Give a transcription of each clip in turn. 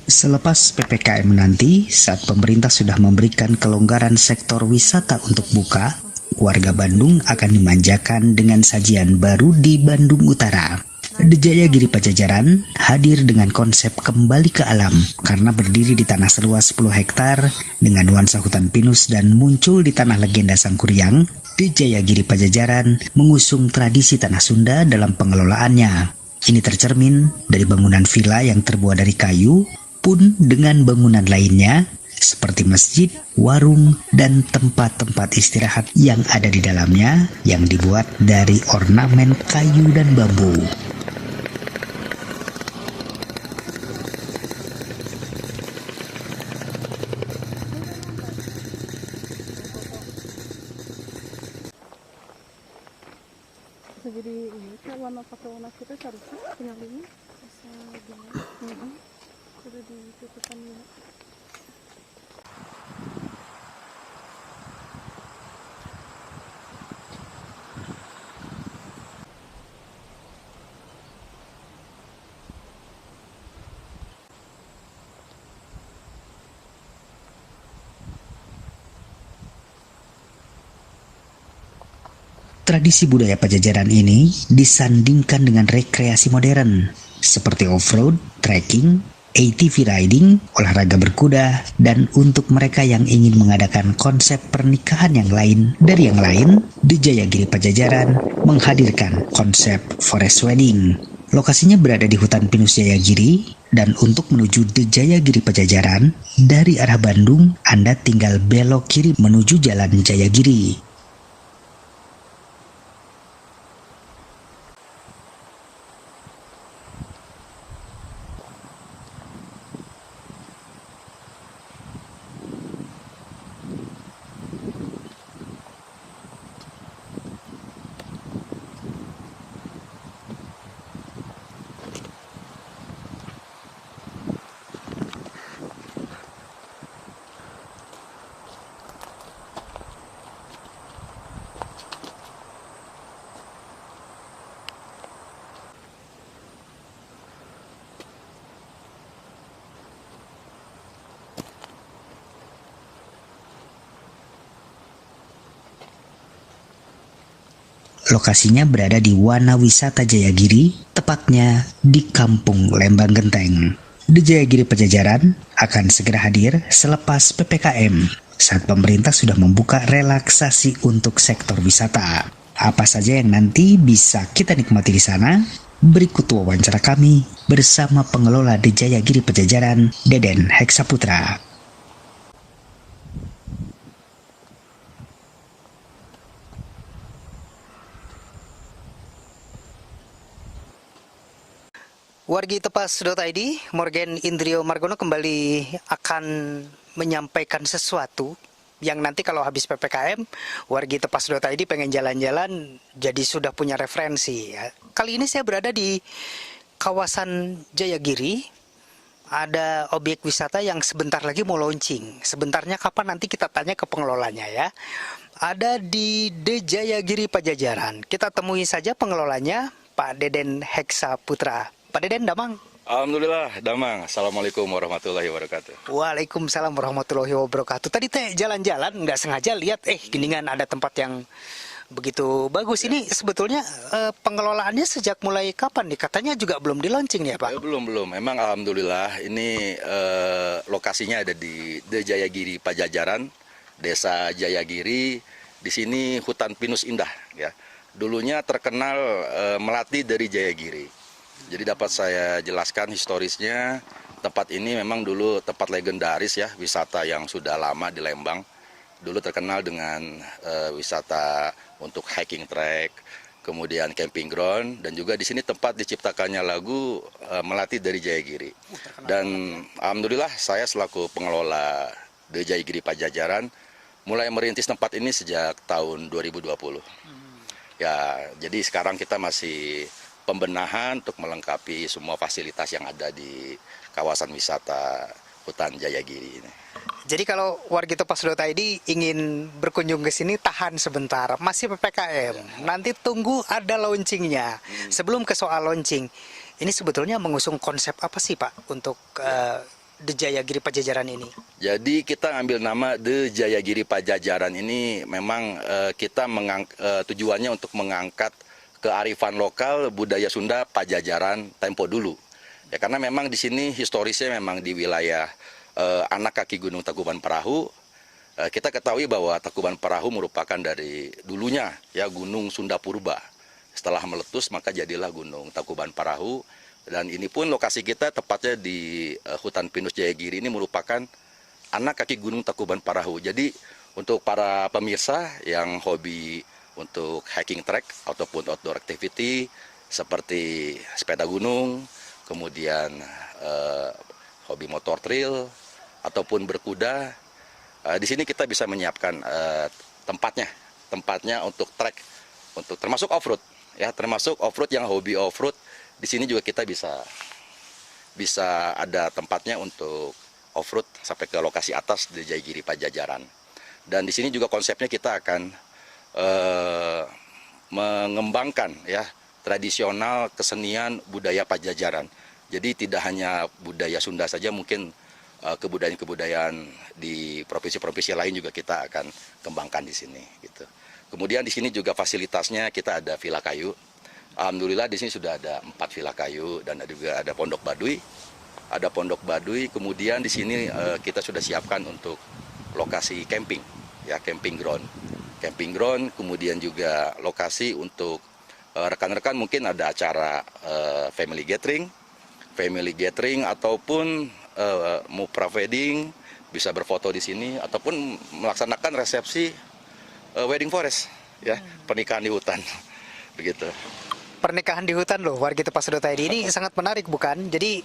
Selepas PPKM nanti, saat pemerintah sudah memberikan kelonggaran sektor wisata untuk buka, warga Bandung akan dimanjakan dengan sajian baru di Bandung Utara. The Jayagiri Pajajaran hadir dengan konsep kembali ke alam karena berdiri di tanah seluas 10 hektar dengan nuansa hutan pinus dan muncul di tanah legenda Sangkuriang. The Jayagiri Pajajaran mengusung tradisi tanah Sunda dalam pengelolaannya. Ini tercermin dari bangunan villa yang terbuat dari kayu, pun dengan bangunan lainnya seperti masjid, warung, dan tempat-tempat istirahat yang ada di dalamnya yang dibuat dari ornamen kayu dan bambu. Jadi ini kayak warna pakai warna kita harusnya tinggal ini bisa gini. Sudah ditutupkan ya. Tradisi budaya Pajajaran ini disandingkan dengan rekreasi modern seperti off-road, trekking, ATV riding, olahraga berkuda, dan untuk mereka yang ingin mengadakan konsep pernikahan yang lain dari yang lain, The Jayagiri Pajajaran menghadirkan konsep forest wedding. Lokasinya berada di hutan pinus Jayagiri, dan untuk menuju The Jayagiri Pajajaran, dari arah Bandung, Anda tinggal belok kiri menuju Jalan Jayagiri. Lokasinya berada di Wana Wisata Jayagiri, tepatnya di Kampung Lembang Genteng. The Jayagiri Pajajaran akan segera hadir selepas PPKM saat pemerintah sudah membuka relaksasi untuk sektor wisata. Apa saja yang nanti bisa kita nikmati di sana? Berikut wawancara kami bersama pengelola The Jayagiri Pajajaran, Deden Heksaputra. Wargi Tepas.id, Morgan Indrio Margono kembali akan menyampaikan sesuatu yang nanti kalau habis PPKM, Wargi Tepas.id pengen jalan-jalan jadi sudah punya referensi. Kali ini saya berada di kawasan Jayagiri, ada objek wisata yang sebentar lagi mau launching. Sebentarnya kapan nanti kita tanya ke pengelolanya ya. Ada di The Jayagiri Pajajaran. Kita temui saja pengelolanya, Pak Deden Heksaputra. Pak Deden, damang? Alhamdulillah, damang. Assalamualaikum warahmatullahi wabarakatuh. Waalaikumsalam warahmatullahi wabarakatuh. Tadi teh jalan-jalan, nggak sengaja lihat, geningan ada tempat yang begitu bagus. Ini sebetulnya pengelolaannya sejak mulai kapan nih? Katanya juga belum di launching ya Pak? Belum. Memang alhamdulillah ini lokasinya ada di The Jayagiri Pajajaran, Desa Jayagiri. Di sini hutan pinus indah ya. Dulunya terkenal melati dari Jayagiri. Jadi dapat saya jelaskan historisnya, tempat ini memang dulu tempat legendaris ya, wisata yang sudah lama di Lembang. Dulu terkenal dengan wisata untuk hiking track, kemudian camping ground, dan juga di sini tempat diciptakannya lagu Melati dari Jayagiri. Dan alhamdulillah saya selaku pengelola The Jayagiri Pajajaran mulai merintis tempat ini sejak tahun 2020. Ya, jadi sekarang kita masih pembenahan untuk melengkapi semua fasilitas yang ada di kawasan wisata hutan Jayagiri ini. Jadi kalau warga Tepas.id ingin berkunjung ke sini tahan sebentar, masih PPKM. Nanti tunggu ada launchingnya. Sebelum ke soal launching, ini sebetulnya mengusung konsep apa sih Pak untuk The Jayagiri Pajajaran ini? Jadi kita ambil nama The Jayagiri Pajajaran ini memang kita tujuannya untuk mengangkat kearifan lokal budaya Sunda Pajajaran tempo dulu. Ya karena memang di sini historisnya memang di wilayah anak kaki Gunung Tangkuban Perahu. Kita ketahui bahwa Tangkuban Perahu merupakan dari dulunya ya Gunung Sunda Purba. Setelah meletus maka jadilah Gunung Tangkuban Perahu. Dan ini pun lokasi kita tepatnya di hutan pinus Jayagiri ini merupakan anak kaki Gunung Tangkuban Perahu. Jadi untuk para pemirsa yang hobi untuk hiking track ataupun outdoor activity seperti sepeda gunung, kemudian hobi motor trail ataupun berkuda, di sini kita bisa menyiapkan tempatnya untuk trek, untuk termasuk off-road ya, termasuk off-road yang hobi off-road. Di sini juga kita bisa ada tempatnya untuk off-road sampai ke lokasi atas di Jayagiri Pajajaran. Dan di sini juga konsepnya kita akan mengembangkan ya tradisional kesenian budaya Pajajaran. Jadi tidak hanya budaya Sunda saja, mungkin kebudayaan-kebudayaan di provinsi-provinsi lain juga kita akan kembangkan di sini gitu. Kemudian di sini juga fasilitasnya kita ada villa kayu. Alhamdulillah di sini sudah ada 4 villa kayu dan juga ada pondok baduy. Ada pondok baduy, kemudian di sini kita sudah siapkan untuk lokasi camping, ya camping ground. Camping ground, kemudian juga lokasi untuk rekan-rekan mungkin ada acara family gathering ataupun mau pre-wedding bisa berfoto di sini ataupun melaksanakan resepsi wedding forest, ya pernikahan di hutan, begitu. Pernikahan di hutan loh warga Tepasedot.id ini sangat menarik bukan? Jadi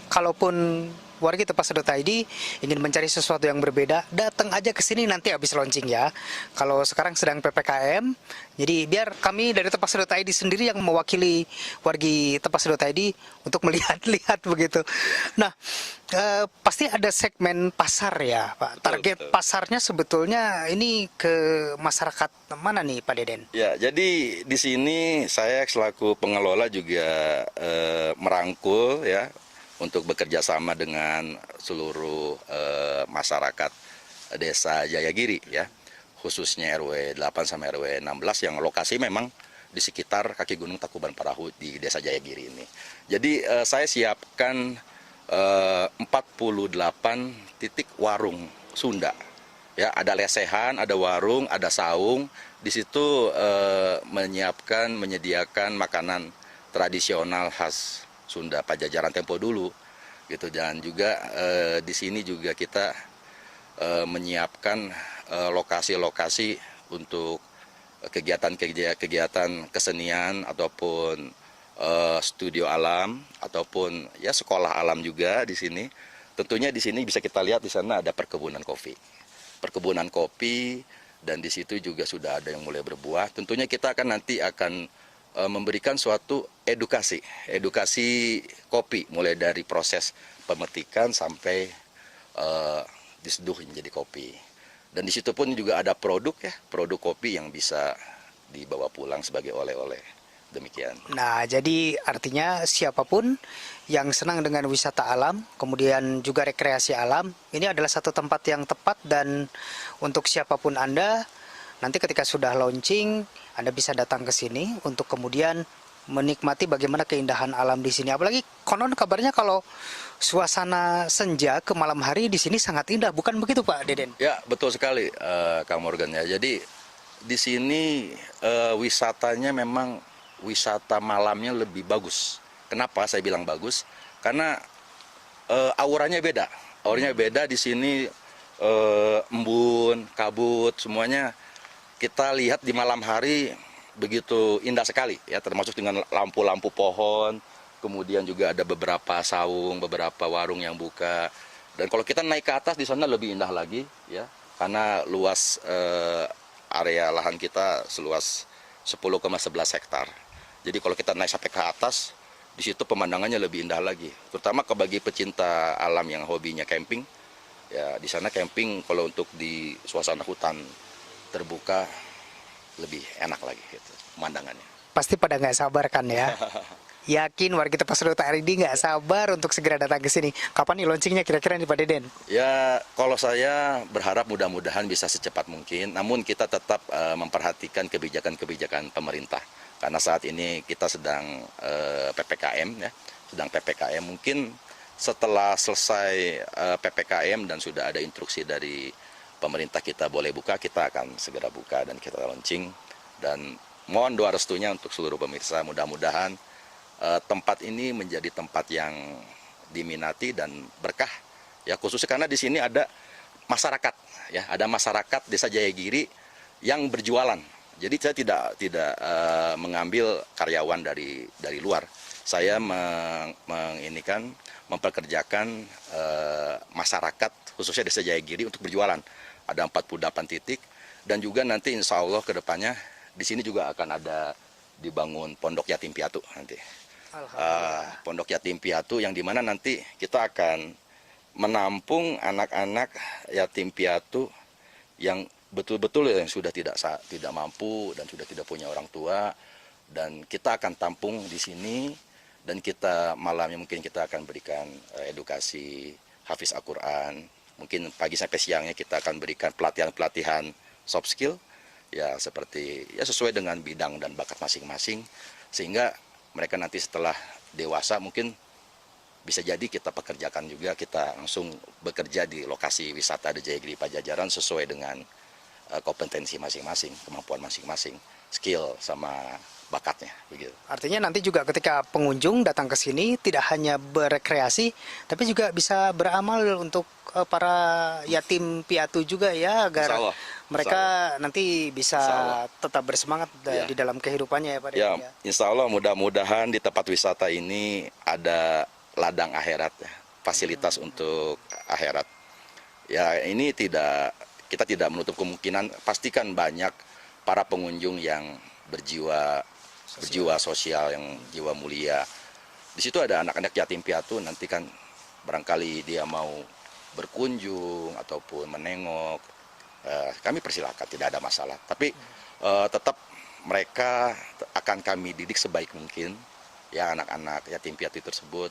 kalaupun warga Tepasedot.id ingin mencari sesuatu yang berbeda, datang aja ke sini nanti habis launching ya. Kalau sekarang sedang PPKM, jadi biar kami dari Tepasedot.id sendiri yang mewakili warga Tepasedot.id untuk melihat-lihat begitu. Nah, pasti ada segmen pasar ya, Pak. Target betul. Pasarnya sebetulnya ini ke masyarakat mana nih, Pak Deden? Ya, jadi di sini saya selaku pengelola juga merangkul ya untuk bekerja sama dengan seluruh masyarakat desa Jayagiri ya, khususnya RW 8 sampai RW 16 yang lokasi memang di sekitar kaki Gunung Tangkuban Perahu di desa Jayagiri ini. Jadi saya siapkan 48 titik warung Sunda. Ya, ada lesehan, ada warung, ada saung. Di situ menyediakan makanan tradisional khas Sunda Pajajaran tempo dulu gitu. Dan juga di sini juga kita menyiapkan lokasi-lokasi untuk kegiatan kesenian ataupun studio alam ataupun ya sekolah alam juga di sini. Tentunya di sini bisa kita lihat di sana ada perkebunan kopi. Perkebunan kopi dan di situ juga sudah ada yang mulai berbuah. Tentunya kita nanti akan memberikan suatu edukasi kopi mulai dari proses pemetikan sampai diseduh menjadi kopi. Dan di situ pun juga ada produk kopi yang bisa dibawa pulang sebagai oleh-oleh. Demikian. Nah, jadi artinya siapapun yang senang dengan wisata alam, kemudian juga rekreasi alam, ini adalah satu tempat yang tepat. Dan untuk siapapun Anda, nanti ketika sudah launching, Anda bisa datang ke sini untuk kemudian menikmati bagaimana keindahan alam di sini. Apalagi konon kabarnya kalau suasana senja ke malam hari di sini sangat indah, bukan begitu Pak Deden? Ya, betul sekali Kang Morgan ya. Jadi di sini wisatanya memang wisata malamnya lebih bagus. Kenapa saya bilang bagus? Karena auranya beda. Auranya beda di sini, embun, kabut, semuanya kita lihat di malam hari begitu indah sekali ya, termasuk dengan lampu-lampu pohon, kemudian juga ada beberapa saung, beberapa warung yang buka. Dan kalau kita naik ke atas di sana lebih indah lagi ya, karena luas area lahan kita seluas 10,11 hektar. Jadi kalau kita naik sampai ke atas, di situ pemandangannya lebih indah lagi. Terutama bagi pecinta alam yang hobinya camping, ya di sana camping kalau untuk di suasana hutan terbuka lebih enak lagi gitu pemandangannya. Pasti pada nggak sabar kan ya? yakin warga Tepasedota.id nggak sabar untuk segera datang ke sini. Kapan nih launchingnya kira-kira nih Pak Deden? Ya, kalau saya berharap mudah-mudahan bisa secepat mungkin, namun kita tetap memperhatikan kebijakan-kebijakan pemerintah. Karena saat ini kita sedang PPKM, ya, sedang PPKM. Mungkin setelah selesai PPKM dan sudah ada instruksi dari pemerintah kita boleh buka, kita akan segera buka dan kita launching. Dan mohon doa restunya untuk seluruh pemirsa, mudah-mudahan tempat ini menjadi tempat yang diminati dan berkah, ya, khususnya karena di sini ada masyarakat, ya, ada masyarakat Desa Jayagiri yang berjualan. Jadi saya tidak mengambil karyawan dari luar. Saya memperkerjakan masyarakat khususnya Desa Jayagiri untuk berjualan. Ada 48 titik dan juga nanti insya Allah ke depannya di sini juga akan ada dibangun pondok yatim piatu nanti. Pondok yatim piatu yang dimana nanti kita akan menampung anak-anak yatim piatu yang betul-betul yang sudah tidak mampu dan sudah tidak punya orang tua, dan kita akan tampung di sini dan kita malamnya mungkin kita akan berikan edukasi hafiz Al-Quran, mungkin pagi sampai siangnya kita akan berikan pelatihan soft skill, ya seperti ya sesuai dengan bidang dan bakat masing-masing, sehingga mereka nanti setelah dewasa mungkin bisa jadi kita pekerjakan juga, kita langsung bekerja di lokasi wisata di Jayagiri Pajajaran sesuai dengan kompetensi masing-masing, kemampuan masing-masing, skill sama bakatnya begitu. Artinya nanti juga ketika pengunjung datang ke sini tidak hanya berekreasi, tapi juga bisa beramal untuk para yatim piatu juga ya, agar Insya Allah, mereka nanti bisa tetap bersemangat Ya. di dalam kehidupannya ya Pak Deden. Ya, Ya. insya Allah mudah-mudahan di tempat wisata ini ada ladang akhirat, ya, fasilitas untuk akhirat. Ya, ini kita tidak menutup kemungkinan, pastikan banyak para pengunjung yang berjiwa sosial, yang jiwa mulia. Di situ ada anak-anak yatim piatu, nanti kan barangkali dia mau berkunjung ataupun menengok, kami persilahkan, tidak ada masalah. Tapi tetap mereka akan kami didik sebaik mungkin, ya, anak-anak yatim piatu tersebut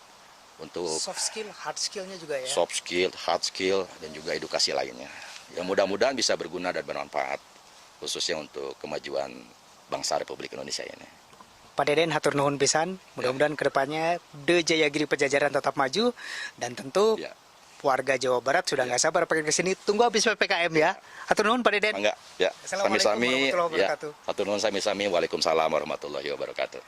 untuk Soft skill, hard skillnya juga ya. soft skill, hard skill, dan juga edukasi lainnya. Yang mudah-mudahan bisa berguna dan bermanfaat, khususnya untuk kemajuan bangsa Republik Indonesia ini. Pak Deden hatur nuhun pisan, mudah-mudahan kedepannya The Jayagiri Pajajaran tetap maju, dan tentu Ya. warga Jawa Barat sudah nggak sabar pengen kesini. Tunggu habis PPKM ya. Hatur nuhun Pak Deden. Enggak, ya. Assalamualaikum Sami-sami, warahmatullahi ya. wabarakatuh. Hatur nuhun sami-sami. Waalaikumsalam warahmatullahi wabarakatuh.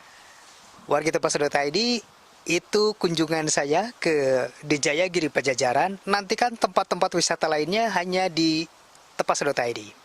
Warga Tepasedota.id, itu kunjungan saya ke The Jayagiri Pajajaran. Nantikan tempat-tempat wisata lainnya hanya di Tepasedota.id.